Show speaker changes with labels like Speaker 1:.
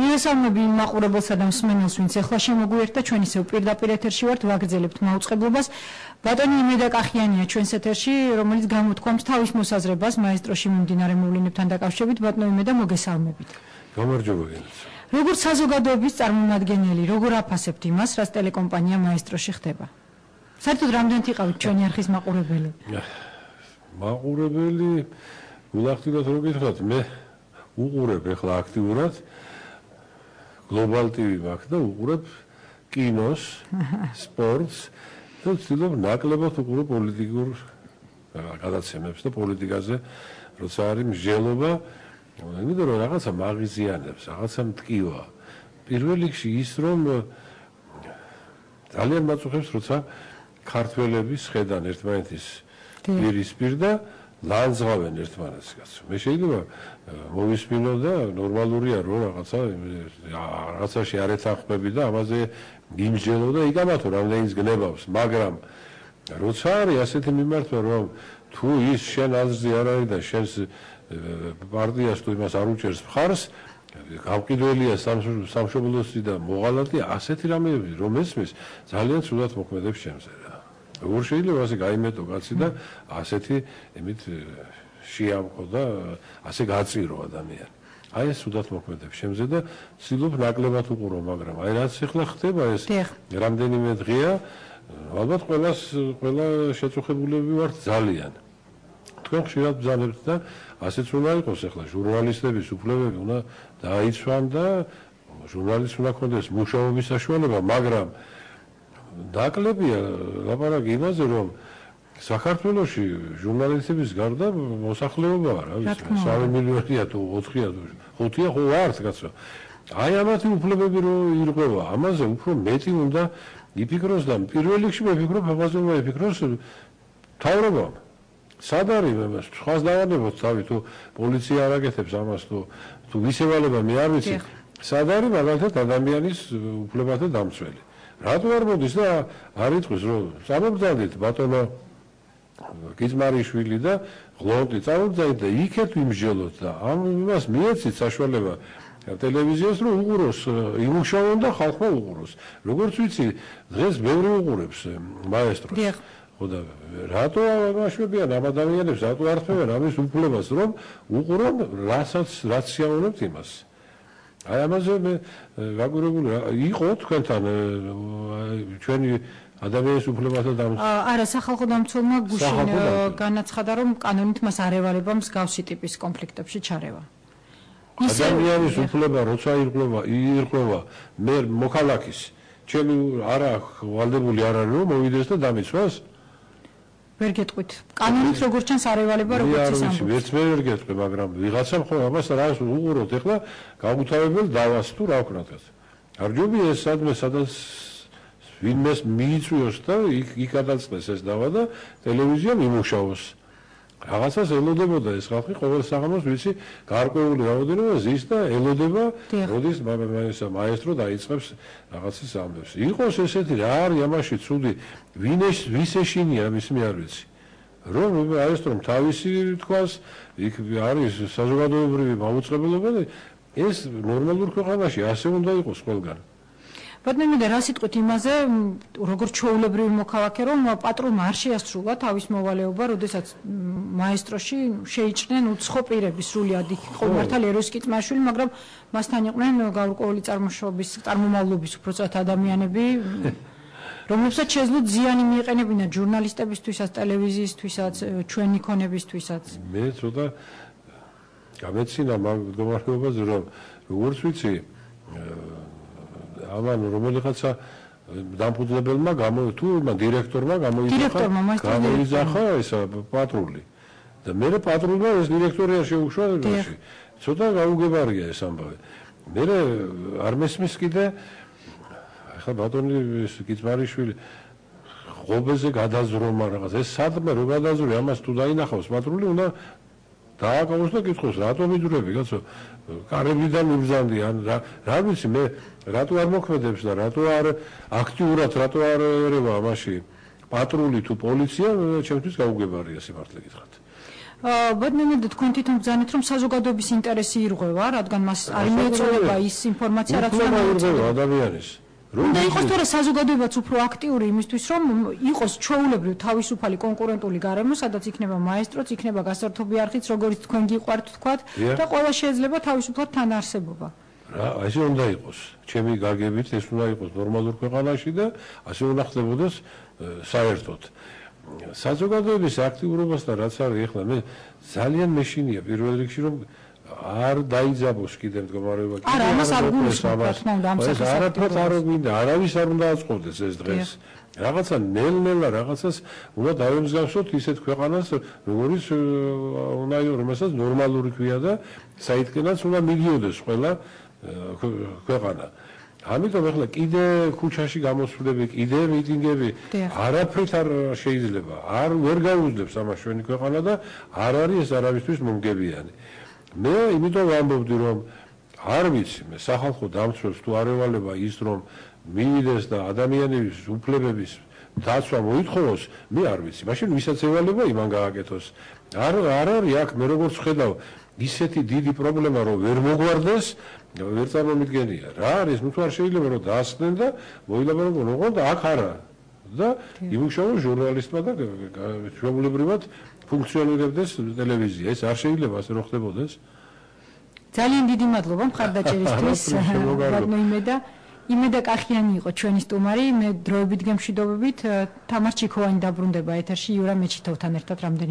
Speaker 1: მივესალმები იმ მაყურებელსა და მსმენელს, ვინც ახლა შემოგვიერთდა, ჩვენ ისევ პირდაპირ ეთერში ვართ, ვაგრძელებთ მაუწყებლობას. ბატონი იმედა კახიანია ჩვენს ეთერში, რომელიც გამოთქვამს თავის მოსაზრებას მაესტროში მიმდინარე მოვლენებთან დაკავშირებით. ბატონო იმედა, მოგესალმებით.
Speaker 2: გამარჯობა.
Speaker 1: როგორც საზოგადოების წარმომადგენელი, როგორ აფასებთ იმას, რაც ტელეკომპანია მაესტროში ხდება? საერთოდ რამდენად იყავით ჩვენი არხის მაყურებელი?
Speaker 2: მაყურებელი, გულახდილად რო გითხრათ, მე უყურებ ახლა აქტიურად Global TV მაქვს და უყურებ კინოს, სპორტს და ვცდილობ ნაკლებად უყურებ პოლიტიკურ გადაცემებს და პოლიტიკაზე, როცა არის მსჯელობა, იმიტომ რომ რაღაცა მაღიზიანებს, რაღაცა მტკივა. პირველ რიგში ის რომ ძალიან მაწუხებს, როცა ქართველები შედან ერთმანეთის პირისპირ და ლანძღავენ ერთმანეთს, კაცო. მე შეიძლება მოვისმინო და ნორმალურია რომ რაღაცაში არ ეთანხმები და ამაზე იმსჯელო და იკამათო რამდენიც გნებავს, მაგრამ როცა არის ასეთი მიმართვა რომ თუ ის შენ აზრზე არ არის და შენს პარტიას თუ იმას არ უჭერს მხარს, გავყიდველია სამშობლოსი და მოღალატე, ასეთი რამეები რომ ესმის, ძალიან ცუდად მოქმედებს ჩემზე რა. როგორ შეიძლება ასე გაიმეტო კაცი და ასეთი იმით შეამყო და ასე გაწირო ადამიანი. აი ეს სუდად მოქმედებს შემზე და ვცდილობ ნაკლებად უყურო, მაგრამ აი რაც ახლა ხდება ეს რამდენიმე დღეა, ალბათ ყველა შეწუხებულები ვართ ძალიან. თქვენ ხშირად ბრძანებთ და ასეც უნდა იყოს ახლა ჟურნალისტების უფლებები უნდა დაიცვან და ჟურნალისტს უნდა ქონდეს მუშაობის საშუალება, მაგრამ დაკლებია ლაპარაკი იმაზე, რომ საქართველოში ჟურნალისტების გარდა მოსახლეობაა, რა ვიცი, 3 მილიონია თუ 4-ია თუ 5-ია ხო არც კაცო. აი ამათი უფლებები რო ირღვევა, ამაზე უფრო მეტი უნდა იფიქროს და პირველ რიგში მე ვფიქრობ, ამაზე უნდა იფიქროს მთავრობამ. სად არის ამას? სხვას დავანებოთ თავი თუ პოლიცია არ აკეთებს ამას თუ ვისევალება მე არ ვიცი. სად არის მაგალითად ადამიანის უფლებათა დამცველი? რატო არ მოდის და არ იტყვის რომ წამოგძანდით ბატონო კიზმარიშვილი და ღლონტი წამოგძანდით და იქეთ ვიმსჯელოთ და ამ იმას მიეცით საშუალება ტელევიზიას რომ უყუროს, იმუშაონ და ხალხმა უყუროს. როგორც ვიცი, დღეს ბევრი უყურებს მაესტროს. ხო და რატო აშვებიან ამ ადამიანებს, რატო არ თმევენ ამის უფლებას რომ უყურონ რაც შეაულებთ იმას. აი ამაზე მე ვაგვირებული იყო თქვენთან ჩვენი ადამიანის უფლებათა დამცველი.
Speaker 1: არა, სახალხო დამცველმა გუშინ განაცხადა, რომ კანონით მას არ ევალება მსგავსი ტიპის კონფლიქტებში ჩარევა.
Speaker 2: ადამიანის უფლება როცა ირღვევა მე მოქალაქის, ჩემი არა ვალდებული არ არის რომ მოვიდეს და დამიცვას?
Speaker 1: ვერ გეტყვით. კანონით როგორც ჩანს არ ევალება როგორც ის ამბობს.
Speaker 2: ვერც მე ვერ გეტყვი, მაგრამ ვიღაცამ ხო ამას რას უყუროთ ახლა გამუთავებელ დავას თუ რა ვქნათ. არჯობია ეს სადაც ვინმეს მიიწვიოს და იქ გადაწყდეს ეს დავა და ტელევიზია მიმუშაოს. რაღაცას ელოდებოდა ეს ხალხი ყოველ საღამოს ვიცი გარკვეული რაოდენობა ზის და ელოდება როდის მაესტრო დაიწყებს რაღაცის ამბებს. იყოს ესეთი რა არის ამაში ცუდი ვის ეშინია ვის მე არ ვიცი. რომ მაესტრომ თავისი თქვას იქ არის საზოგადოებრივი მაუწყებლობა და ეს ნორმალურ ქვეყანაში ასე უნდა იყოს ყველგან.
Speaker 1: ბატონო იმედა რა სიტყვით იმაზე, როგორც ჩვეულებრივი მოქალაქე, რომ პატრულმა არ შეასრულა თავის მოვალეობა, როდესაც მაესტროში შეიჭრნენ უცხო პირები სრულად იქ იყო მართალია ეროსი კიწმაშვილი, მაგრამ მასთან იყვნენ გაურკვეველი წარმომავლობის უბრალოდ ადამიანები, რომლებსაც შეძლო ზიანი მიეყენებინათ ჟურნალისტებისთვისაც, ტელევიზიისთვისაც, ჩვენი ქონებისთვისაც.
Speaker 2: მე ცოტა გამეცინა მდგომარეობაზე, რომ როგორც ვიცი ამან რომელიღაცა დამფუძნებელმა თუ დირექტორმა გამოიძახა ეს პატრული და მე პატრულმა ეს დირექტორია შეუშვა რაში ცოტა გაუგებარია ეს ამბავი მე არ მესმის კიდე ახლა ბატონი კიცმარიშვილი ღობეზე გადაზრომა რაღაც ეს სადმე რო გადაზროე ამას თუ დაინახავს პატრული უნდა დააკავოს და კითხოს რატომ იძრები კაცო კარებიდან მიბრძანდი ან რა ვიცი მე რატო არ მოქმედებს და რატო არ აქტიურად რატო არ ერევა ამაში პატრული თუ პოლიცია ჩემთვის გაუგებარია სიმართლე გითხრათ.
Speaker 1: ბოდნემედ თქვენ თვითონ ბრძანეთ რომ საზოგადოების ინტერესი ირღვევა, რადგან მას არ მიეწოდება ის ინფორმაცია რაც უნდა
Speaker 2: ირღვევა ადამიანის.
Speaker 1: უნდა იყოს თორე საზოგადოებაც უფრო აქტიური იმისთვის რომ იყოს ჩვეულებრივ თავისუფალი კონკურენტული გარემო, სადაც იქნება მაესტროც, იქნება გასართობი არხიც, როგორც თქვენ გიყვართ თქვათ და ყველა შეიძლება თავისუფლად თან არსებობა.
Speaker 2: რა, ასე უნდა იყოს. ჩემი გაგებით ეს უნდა იყოს ნორმალურ ქვეყანაში და ასე უნდა ხდებოდეს საერთოდ. საზოგადოების აქტიურობასთან რაც არის ახლა მე ძალიან მეშინია პირველ რიგში რომ არ დაიძაბოს კიდე მდგომარეობა.
Speaker 1: არა, ამას არ გულისხმობთ, თქმა უნდა, ამ საკითხს.
Speaker 2: არაფერს არ გვინდა, არავის არ უნდა აწყობდეს ეს დღეს. რაღაცა ნელ-ნელა რაღაცას უნდა დავემსგავსოთ ისეთ ქვეყანას, როგორც უნდა იყოს, რომელსაც ნორმალური ქვია და საიდანაც უნდა მიდიოდეს ყველა ქვეყანა. ამიტომ ახლა კიდე ქუჩაში გამოსვლები, კიდე მიტინგები, არაფრით არ შეიძლება. არ ვერ გაუძლებს ამას ჩვენი ქვეყანა და არ არის ეს არავისთვის მომგებიანი. მე იმიტომ ვამბობდი რომ არ ვიცი მე სახალხო დამცველს თუ არ ევალება ის რომ მივიდეს და ადამიანების უფლებების დაცვა მოითხოვოს, მე არ ვიცი. მაშინ ვისაც ევალება იმან გააკეთოს. არ არის აქ მე როგორც ხედავ ისეთი დიდი პრობლემა რომ ვერ მოგვარდეს, ვერ წარმომიდგენია. რა არის, ნუ თუ არ შეიძლება რომ დაასხდნენ და მოილაპარაკონ, ოღონდ აქ არა. და იმუშაოს ჟურნალისტმა და ჩვეულებრივად ფუნქციონირებდეს ტელევიზია. ეს არ შეიძლება ასე რომ ხდებოდეს.
Speaker 1: ძალიან დიდი მადლობა მხარდაჭერისთვის. იმედა კახიანი იყო ჩვენი სტუმარი. მე დროებით გემშვიდობებით თამარ ჩიქოვანი დაბრუნდება ეთერში იურა მეჩითოვთან ერთად რამდენი